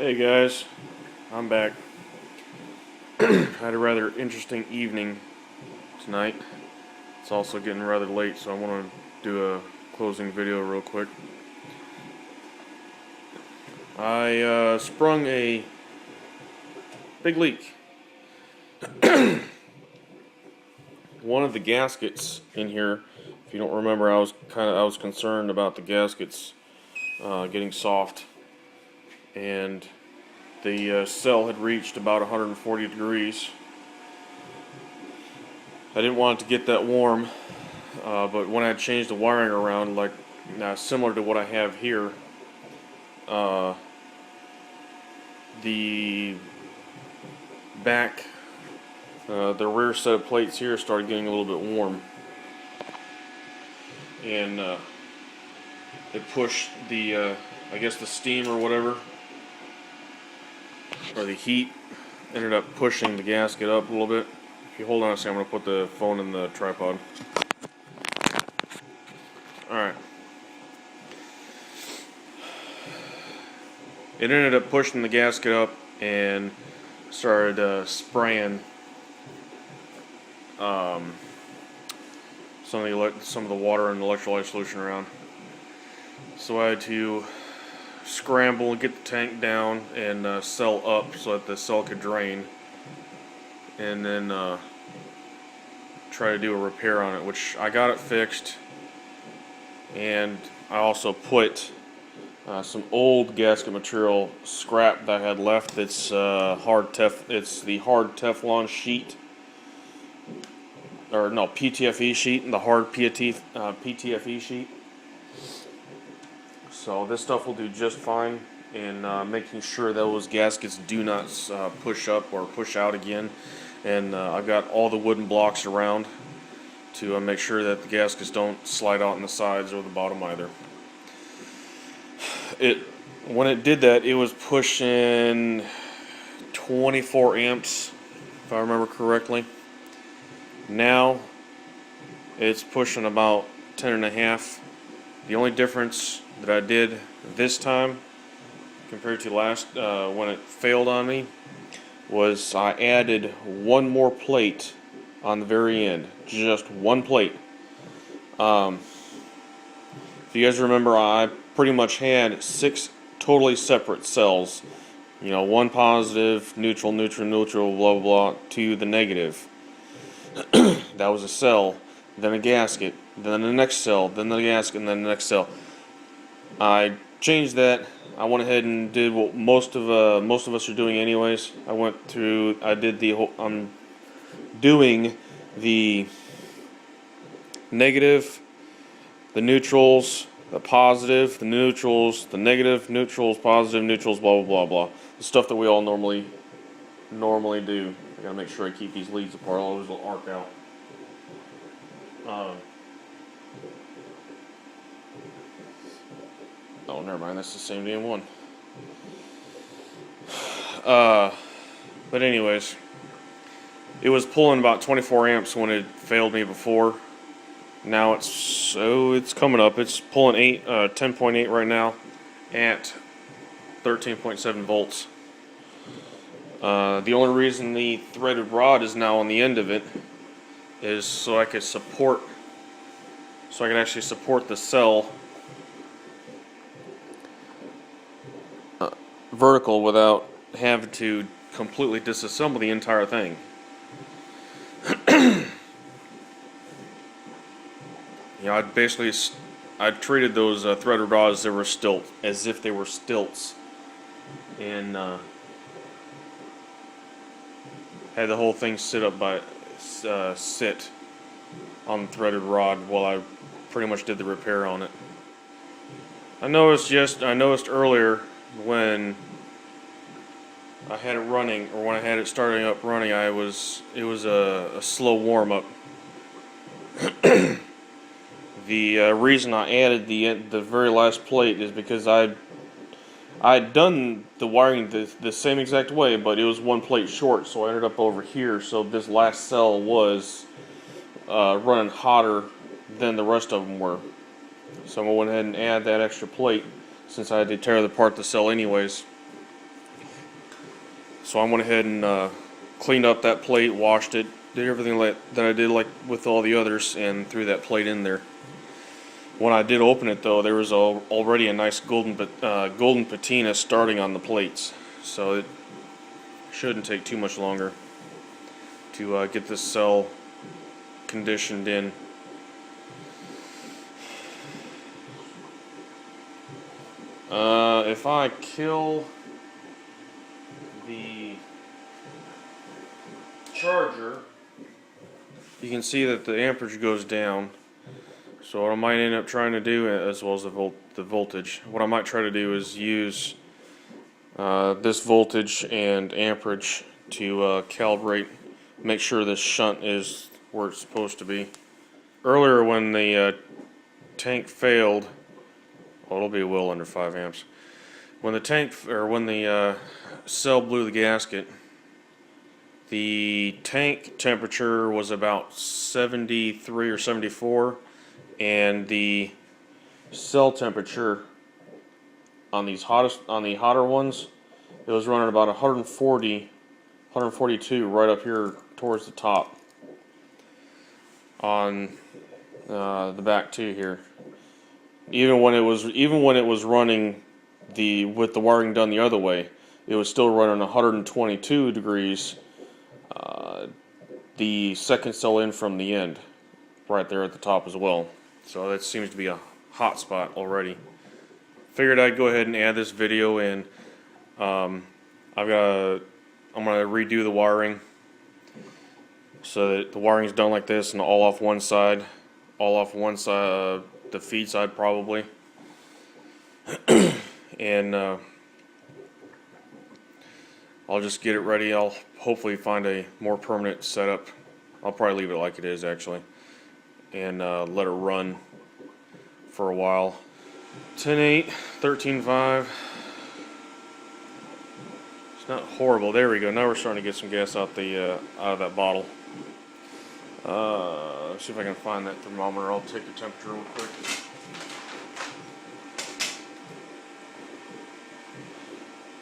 Hey guys, I'm back. Had a rather interesting evening tonight. It's also getting rather late, so I want to do a closing video real quick. I sprung a big leak. One of the gaskets in here, if you don't remember, I was concerned about the gaskets getting soft, and the cell had reached about 140 degrees. I didn't want it to get that warm, but when I changed the wiring around, like similar to what I have here, the back, the rear set of plates here started getting a little bit warm, and it pushed the, I guess the steam or whatever, or the heat, ended up pushing the gasket up a little bit. If you hold on a second, I'm going to put the phone in the tripod. Alright. It ended up pushing the gasket up and started spraying some of the water and electrolyte solution around. So I had to scramble and get the tank down and cell up so that the cell could drain, and then try to do a repair on it, which I got it fixed. And I also put some old gasket material scrap that I had left. It's it's the hard Teflon sheet, or no, PTFE sheet, and the hard PTFE sheet. So this stuff will do just fine in making sure those gaskets do not push up or push out again. And I've got all the wooden blocks around to make sure that the gaskets don't slide out on the sides or the bottom either. When it did that, it was pushing 24 amps, if I remember correctly. Now it's pushing about 10.5. The only difference that I did this time compared to last when it failed on me was I added one more plate on the very end, just one plate. If you guys remember, I pretty much had 6 totally separate cells. You know, one positive, neutral, neutral, neutral, blah, blah, blah, to the negative. That was a cell, then a gasket, then the next cell, then the gasket, and then the next cell. I changed that. I went ahead and did what most of us are doing anyways. I'm doing the negative, the neutrals, the positive, the neutrals, the negative, neutrals, positive, neutrals, blah blah blah blah. The stuff that we all normally do. I gotta make sure I keep these leads apart, otherwise they'll arc out. Oh, never mind. That's the same damn one. But anyways, it was pulling about 24 amps when it failed me before. Now it's coming up. It's pulling 10.8 right now at 13.7 volts. The only reason the threaded rod is now on the end of it is so I could actually support the cell vertical without having to completely disassemble the entire thing. You know, I treated those threaded rods as if they were stilts, and had the whole thing sit on the threaded rod while I pretty much did the repair on it. I noticed earlier when I had it running, or when I had it starting up running, it was a slow warm up. The reason I added the very last plate is because I'd done the wiring the same exact way, but it was one plate short, so I ended up over here. So this last cell was running hotter than the rest of them were. So I went ahead and add that extra plate since I had to tear apart the cell anyways. So I went ahead and cleaned up that plate, washed it, did everything that I did like with all the others, and threw that plate in there. When I did open it, though, there was already a nice golden patina starting on the plates, so it shouldn't take too much longer to get this cell conditioned in. If I kill the charger, you can see that the amperage goes down. So what I might end up trying to do, as well as the voltage, what I might try to do is use this voltage and amperage to calibrate, make sure this shunt is where it's supposed to be. Earlier when the tank failed, well, it'll be well under 5 amps. When the cell blew the gasket, the tank temperature was about 73 or 74, and the cell temperature on the hotter ones, it was running about 140, 142 right up here towards the top on the back too here. Even when it was running with the wiring done the other way, it was still running 122 degrees. The second cell in from the end, right there at the top as well. So that seems to be a hot spot already. Figured I'd go ahead and add this video in. I'm gonna redo the wiring so that the wiring's done like this and all off one side, the feed side probably, and I'll just get it ready. I'll hopefully find a more permanent setup. I'll probably leave it like it is actually, and let it run for a while. 10.8, 13.5. It's not horrible. There we go. Now we're starting to get some gas out of that bottle. Let's see if I can find that thermometer. I'll take the temperature real quick.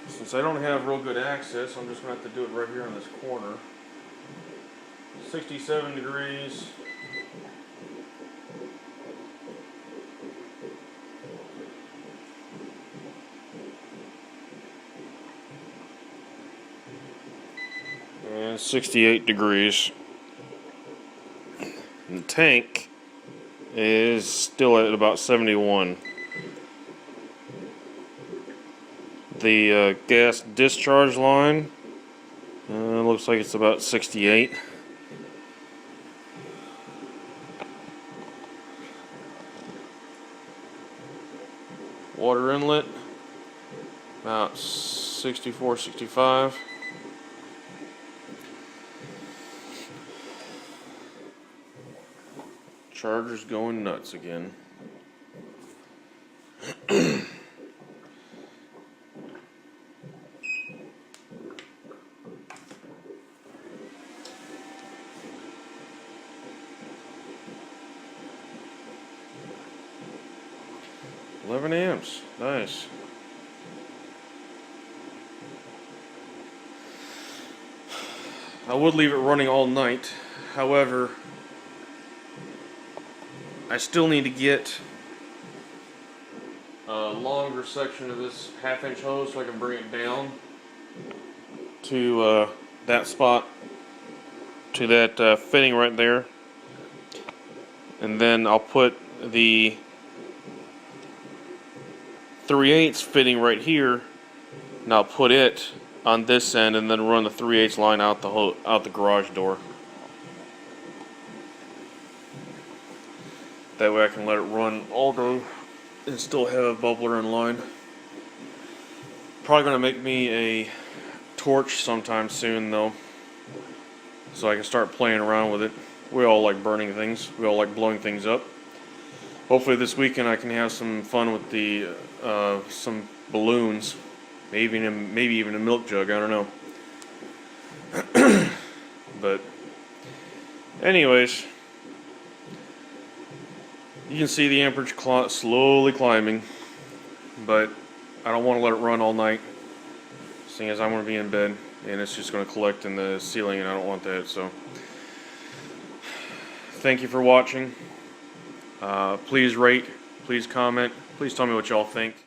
Since I don't have real good access, I'm just going to have to do it right here in this corner. 67 degrees. And 68 degrees. And the tank is still at about 71. The gas discharge line looks like it's about 68. Water inlet about 64, 65. Charger's going nuts again. $11 amps, nice. I would leave it running all night, however, I still need to get a longer section of this 1/2 inch hose so I can bring it down to that spot, to that fitting right there, and then I'll put the 3/8 fitting right here, and I'll put it on this end and then run the 3/8 line out the garage door. That way I can let it run all day and still have a bubbler in line. Probably going to make me a torch sometime soon though, so I can start playing around with it. We all like burning things. We all like blowing things up. Hopefully this weekend I can have some fun with the some balloons, maybe even a milk jug. I don't know. But anyways, you can see the amperage slowly climbing, but I don't want to let it run all night, seeing as I'm going to be in bed. and it's just going to collect in the ceiling, and I don't want that. So thank you for watching. Please rate, please comment, please tell me what y'all think.